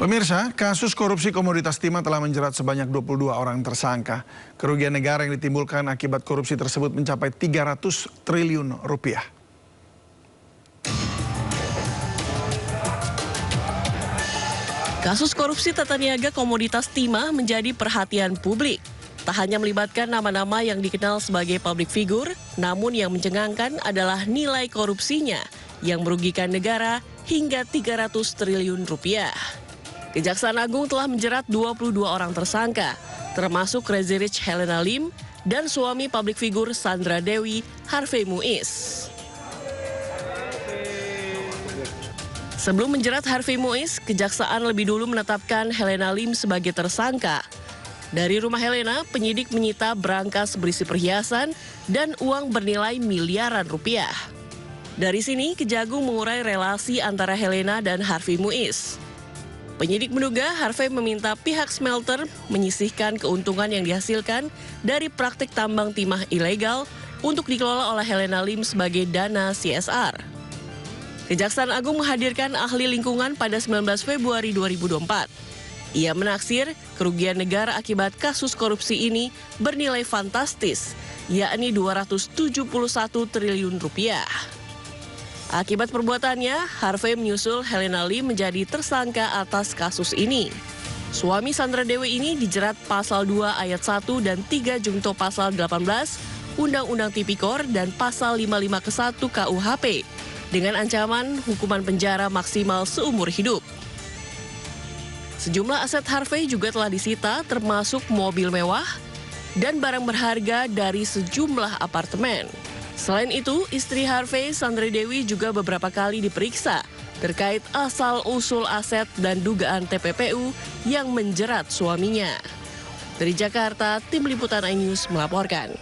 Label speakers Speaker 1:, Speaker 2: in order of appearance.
Speaker 1: Pemirsa, kasus korupsi komoditas timah telah menjerat sebanyak 22 orang tersangka. Kerugian negara yang ditimbulkan akibat korupsi tersebut mencapai 300 triliun rupiah.
Speaker 2: Kasus korupsi tata niaga komoditas timah menjadi perhatian publik. Tak hanya melibatkan nama-nama yang dikenal sebagai public figure, namun yang mencengangkan adalah nilai korupsinya yang merugikan negara hingga 300 triliun rupiah. Kejaksaan Agung telah menjerat 22 orang tersangka, termasuk Crazy Rich Helena Lim dan suami public figure Sandra Dewi, Harvey Muiz. Sebelum menjerat Harvey Muiz, Kejaksaan lebih dulu menetapkan Helena Lim sebagai tersangka. Dari rumah Helena, penyidik menyita berangkas berisi perhiasan dan uang bernilai miliaran rupiah. Dari sini, Kejagung mengurai relasi antara Helena dan Harvey Muiz. Penyidik menduga Harvey meminta pihak smelter menyisihkan keuntungan yang dihasilkan dari praktik tambang timah ilegal untuk dikelola oleh Helena Lim sebagai dana CSR. Kejaksaan Agung menghadirkan ahli lingkungan pada 19 Februari 2024. Ia menaksir kerugian negara akibat kasus korupsi ini bernilai fantastis, yakni 271 triliun rupiah. Akibat perbuatannya, Harvey menyusul Helena Lim menjadi tersangka atas kasus ini. Suami Sandra Dewi ini dijerat pasal 2 ayat 1 dan 3 jungto pasal 18 Undang-Undang Tipikor dan pasal 55 ke 1 KUHP dengan ancaman hukuman penjara maksimal seumur hidup. Sejumlah aset Harvey juga telah disita termasuk mobil mewah dan barang berharga dari sejumlah apartemen. Selain itu, istri Harvey, Sandra Dewi juga beberapa kali diperiksa terkait asal-usul aset dan dugaan TPPU yang menjerat suaminya. Dari Jakarta, Tim Liputan iNews melaporkan.